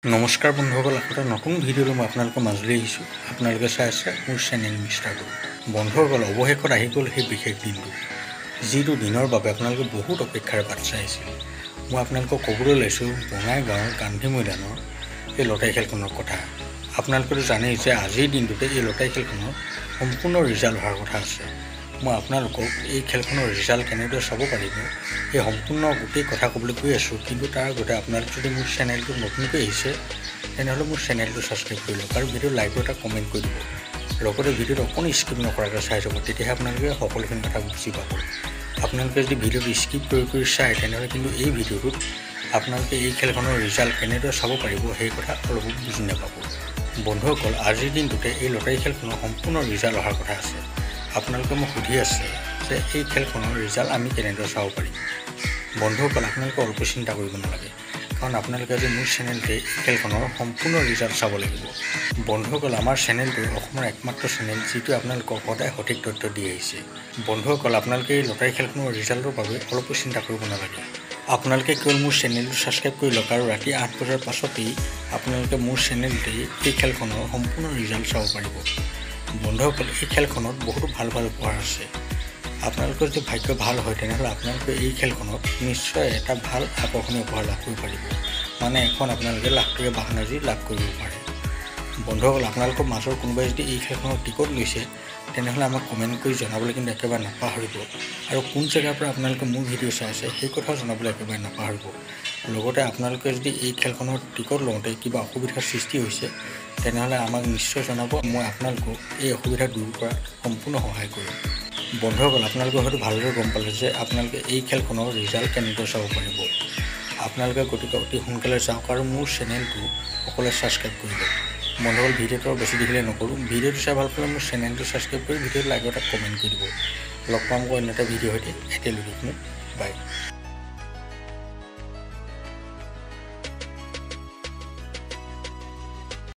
নমস্কাৰ বন্ধুসকল, এটা নতুন ভিডিঅ'লৈ মই আপোনালোকৰ মাজলৈ আহিছোঁ। আপোনালোকে চাই আছে মোৰ চেনেল মিষ্টাৰ গুৰু। বন্ধুসকল, অৱশেষত আহি গ'ল সেই বিশেষ দিনটো, যিটো দিনৰ বাবে আপোনালোকে বহুত অপেক্ষাৰে বাট চাই আছিল। মই আপোনালোকক ক'বলৈ লৈছোঁ বঙাইগাঁৱৰ গান্ধী মৈদানৰ এই লটাৰী খেলখনৰ কথা। আপোনালোকেতো জানেই যে আজিৰ দিনটোতে এই লটাৰী খেলখনৰ সম্পূৰ্ণ ৰিজাল্ট হোৱাৰ কথা আছে। মই আপোনালোকক এই খেলখনৰ ৰিজাল্ট কেনেদৰে চাব পাৰিব এই সম্পূৰ্ণ গোটেই কথা ক'বলৈ গৈ আছোঁ। কিন্তু তাৰ আগতে আপোনালোকে যদি মোৰ চেনেলটো নতুনকৈ আহিছে তেনেহ'লে মোৰ চেনেলটো ছাবস্ক্ৰাইব কৰি লওক আৰু ভিডিঅ' লাইকো এটা কমেণ্ট কৰি দিব। লগতে ভিডিঅ'টো অকণো স্কিপ নকৰাকৈ চাই যাব, তেতিয়াহে আপোনালোকে সকলোখিনি কথা বুজি পাব। আপোনালোকে যদি ভিডিঅ'টো স্কিপ কৰি চায় তেনেহ'লে কিন্তু এই ভিডিঅ'টোত আপোনালোকে এই খেলখনৰ ৰিজাল্ট কেনেদৰে চাব পাৰিব সেই কথা অলপো বুজি নাপাব। বন্ধুসকল, আজিৰ দিনটোতে এই লটাৰী খেলখনৰ সম্পূৰ্ণ ৰিজাল্ট অহাৰ কথা আছে। আপোনালোকে মোক সুধি আছে যে এই খেলখনৰ ৰিজাল্ট আমি কেনেদৰে চাব পাৰিম। বন্ধুসকল, আপোনালোকে অলপ চিন্তা কৰিব নালাগে, কাৰণ আপোনালোকে আজি মোৰ চেনেলতে এই খেলখনৰ সম্পূৰ্ণ ৰিজাল্ট চাব লাগিব। বন্ধুসকল, আমাৰ চেনেলটো অসমৰ একমাত্ৰ চেনেল যিটোৱে আপোনালোকক সদায় সঠিক তথ্য দি আহিছে। বন্ধুসকল, আপোনালোকে এই লটাৰী খেলখনৰ ৰিজাল্টৰ বাবে অলপো চিন্তা কৰিব নালাগে। আপোনালোকে কেৱল মোৰ চেনেলটো ছাবস্ক্ৰাইব কৰি লওক আৰু ৰাতি 8 বজাৰ পাছতেই আপোনালোকে মোৰ চেনেলতেই এই খেলখনৰ সম্পূৰ্ণ ৰিজাল্ট চাব পাৰিব। বন্ধুসকল, এই খেলখনত বহুতো ভাল উপহাৰ আছে। আপোনালোকৰ যদি ভাগ্য ভাল হয় তেনেহ'লে আপোনালোকে এই খেলখনত নিশ্চয় এটা ভাল আকৰ্ষণীয় উপহাৰ লাভ কৰিব পাৰিব, মানে এখন আপোনালোকে লাখটকীয়া বাহন আজি লাভ কৰিব পাৰে। বন্ধুসকল, আপোনালোকৰ মাজৰ কোনোবাই যদি এই খেলখনৰ টিকট লৈছে তেনেহ'লে আমাক কমেণ্ট কৰি জনাবলৈ কিন্তু একেবাৰে নাপাহৰিব। আৰু কোন জেগাৰ পৰা আপোনালোকে মোৰ ভিডিঅ' চাই আছে সেই কথাও জনাবলৈ একেবাৰে নাপাহৰিব। লগতে আপোনালোকে যদি এই খেলখনৰ টিকট লওঁতে কিবা অসুবিধাৰ সৃষ্টি হৈছে তেনেহ'লে আমাক নিশ্চয় জনাব। মই আপোনালোকক এই অসুবিধা দূৰ কৰাত সম্পূৰ্ণ সহায় কৰিম। বন্ধুসকল, আপোনালোকে হয়তো ভালদৰে গম পালে যে আপোনালোকে এই খেলখনৰ ৰিজাল্ট কেনেদৰে চাব পাৰিব। আপোনালোকে গতিকে অতি সোনকালে যাওক আৰু মোৰ চেনেলটো সকলোৱে ছাবস্ক্ৰাইব কৰি লওক। বন্ধুসকল, ভিডিঅ'টো বেছি দীঘলীয়া নকৰোঁ। ভিডিঅ'টো চাই ভাল পালে মোৰ চেনেলটো ছাবস্ক্ৰাইব কৰি ভিডিঅ'টো লাইক এটা কমেণ্ট কৰি দিব। লগ পাম অন্য এটা ভিডিঅ' সৈতে। এতিয়ালৈকে বাই।